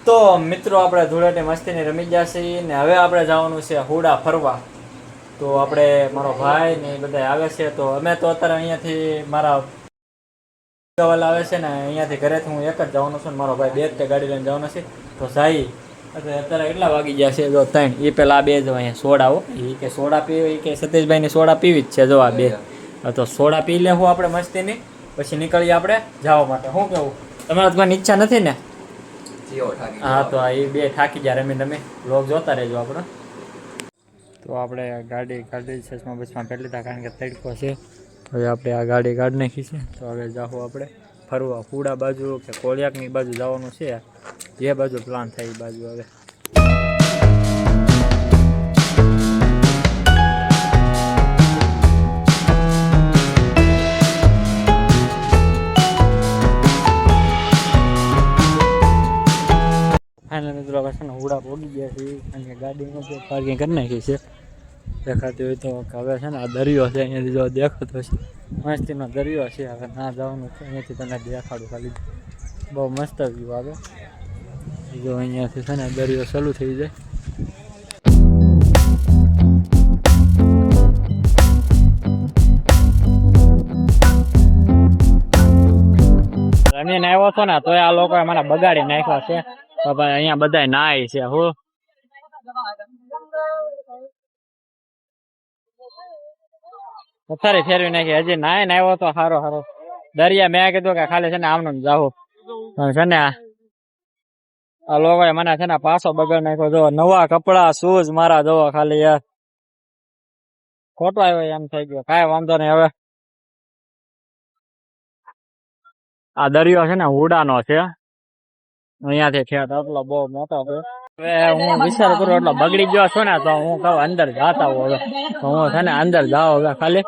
તો મિત્રો આપણે ધૂળેટી મસ્તીની રમી ગયા છીએ ને હવે આપણે જવાનું છે હુડા ફરવા. તો આપણે મારો ભાઈ ને એ બધા આવે છે. તો અમે તો અત્યારે અહીંયાથી મારા ગવાલ આવે છે ને અહીંયાથી ઘરેથી હું એક જ જવાનું છું ને મારો ભાઈ બે જ ગાડી લઈને જવાનો છે. તો સાઈ અત્યારે કેટલા વાગી ગયા છે? જો 3. એ પેલા બે જો અહીંયા સોડા એ કે સોડા પીવી કે સતીશભાઈની સોડા પીવી જ છે. જો આ બે તો સોડા પી લેવું આપણે મસ્તીની, પછી નીકળીએ આપણે જવા માટે. શું કેવું, તમારે કોઈ ઈચ્છા નથી ને? હા, તો એ બે થાકી ગયા રમી રમી. લોક જોતા રહેજો આપણે. તો આપણે ગાડી કાઢી છે બસમાં પહેલી લીધા કારણ કે તડકો છે. હવે આપણે આ ગાડી કાઢી નાખી છે. તો હવે જાઓ આપણે ફરવા પુડા બાજુ કે કોળિયાકની બાજુ જવાનું છે. જે બાજુ પ્લાન થાય એ બાજુ. હવે ફાઇનલ મિત્રો છે ને હુડા પોગી ગયા છે કારણ કે ગાડીમાં પાર્કિંગ કરી નાખી છે. દેખાતી હોય તો હવે છે ને આ દરિયો છે અહીંયાથી જો દેખાતો હશે. મસ્તીનો દરિયો છે. હવે ના જવાનું છે અહીંયાથી તમને દેખાડું ખાલી. બહુ મસ્ત વ્યૂ આવે. જો અહીંયાથી છે ને દરિયો ચાલુ થઈ જાય. રમીને આવ્યો છો ને તો આ લોકોએ મને બગાડી નાખ્યા છે. તો ભાઈ અહીંયા બધા નાય છે. હું પથારી ફેરવી નાખી. હજી નાય ને આવ્યો તો સારો દરિયા. મેં કીધું કે ખાલી છે ને આમનું જાવું પણ છે ને આ લોકોએ મને છે ને પાછો બગાડ નાખ્યો. જો નવા કપડા શૂઝ મારા જોવો ખાલી યાર. ખોટો આવ્યો એમ થઈ ગયો. કાંઈ વાંધો નહીં. હવે આ દરિયો છે ને હુડાનો છે. અહીંયાથી ઠેઠ એટલો બહુ મોટો છે. હવે હું વિચાર કરું એટલો બગડી ગયો છું ને તો હું કહું અંદર જાતા હોઉં. હવે તો હું છે ને અંદર જાઉં. હવે ખાલી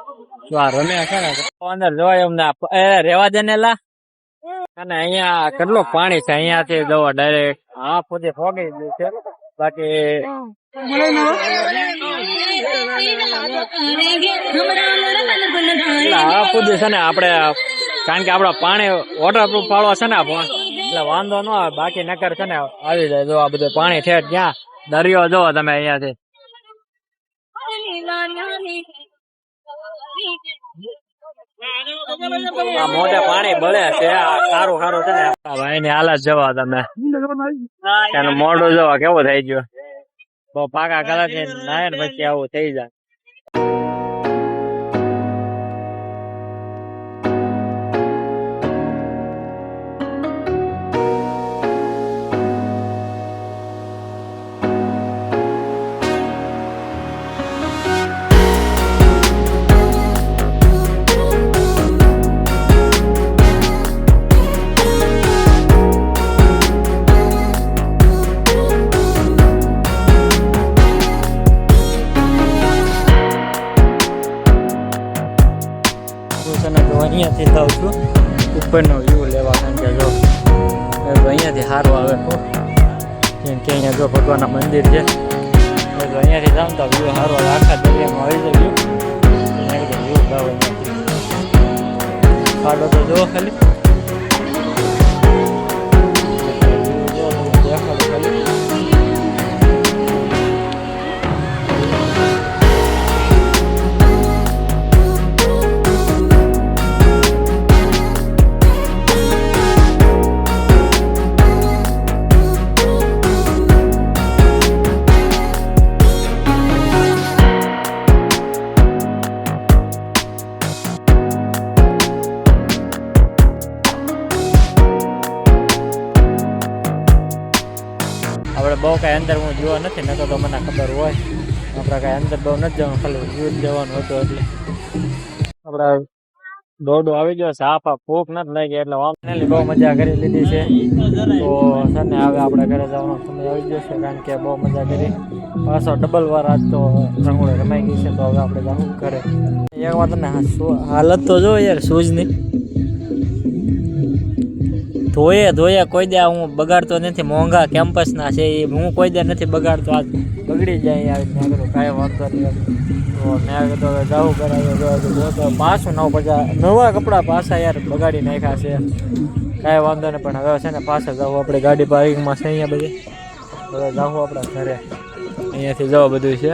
તો આ રમે છે ને અંદર જોવાય એમ ના રેવા દે ને લા. અને અહીંયા કેટલું પાણી છે. અહીંયાથી જવો ડાયરેક્ટ હા સુધી ફોગી ગયું છે. બાકી હા સુધી છે ને આપણે કારણ કે આપડે પાણી વોટરપ્રૂફ પાડવા છે ને એટલે વાંધો ન આવે. બાકી નકર છે ને આવી જાય. જો આ બધું પાણી ઠેઠ ક્યાં દરિયો જોવો તમે અહીંયાથી. મોઢે પાણી બળે છે. સારું છે ને ભાઈ ની હાલત જોવા તમે. એનું મોઢું જોવા કેવું થઈ ગયું. બહુ પાકા કલર ની નાયર પછી આવું થઈ જાય. અહીંયાથી જાઉં છું ઉપરનો વ્યૂ લેવા કારણ કે જો અહીંયાથી સારું આવે. કેમ કે અહીંયા જો ભગવાનના મંદિર છે. તો અહીંયાથી જાઉં તો વ્યૂ સારું આવે. આખા દરિયામાં આવી જાય વ્યૂ. ગાવ અહીંયાથી ખાડો તો જુઓ ખાલી. દેખાડો ખાલી. આપણે બહુ કાંઈ અંદર હું જોવા નથી નતો તો મને ખબર હોય. આપણે કાંઈ અંદર બહુ નથી જવાનું, ખાલી વ્યૂ જવાનું હતું. એટલે આપણે દોડો આવી ગયો છે. હાફા ભૂખ નથી લાગી એટલે ફાઇનલી બહુ મજા કરી લીધી છે. તો છે ને હવે આપણે ઘરે જવાનો સમય આવી ગયો છે કારણ કે બહુ મજા કરી. પાછો ડબલ વાર આજ તો રંગોળી રમાઈ ગઈ છે. તો હવે આપણે જવું ઘરે. એક વાત ને હાલત તો જો યાર શૂઝની. ધોયે કોઈ દે હું બગાડતો નથી. મોંઘા કેમ્પસના છે એ હું કોઈ દે નથી બગાડતો. આ બગડી જાય યાર. મેં કીધું કાંઈ વાંધો નહીં. તો મેં કીધું હવે જવું કરાવ્યો તો પાછું નવા કપડાં પાછા યાર બગાડી નાખ્યા છે. કાંઈ વાંધો નહીં, પણ હવે છે ને પાછા જવું આપણે. ગાડી પાર્કિંગમાં છે અહીંયા બધી. હવે જવું આપણા ઘરે. અહીંયાથી જવા બધું છે.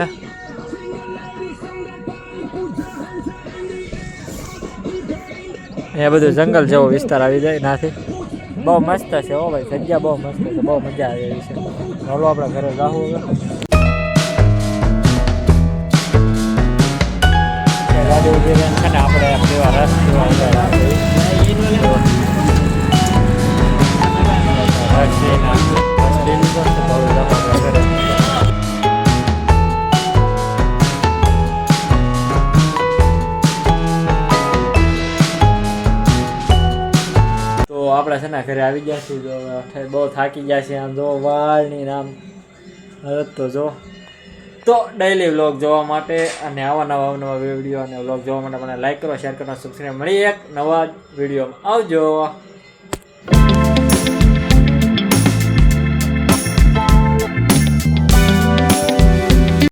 અહીંયા બધું જંગલ જેવો વિસ્તાર આવી જાય નાથી. બહુ મસ્ત છે હો ભાઈ, જગ્યા બહુ મસ્ત છે, બહુ મજા આવે એવી છે. ચાલો આપણે ઘરે જાવું હવે. ગાડી ઉભી રહે છે ને આપણે પીવા રસ પીવા આપણે છે ને ઘરે આવી ગયા છીએ. જો બહુ થાકી ગયા છે. આમ જો વાળની નામ હવે તો જો. તો ડેઈલી વ્લોગ જોવા માટે અને આવા નવા વિડીયો અને વ્લોગ જોવા માટે મને લાઈક કરો, શેર કરો, સબસ્ક્રાઈબ. મળી એક નવા વિડીયોમાં આવજો.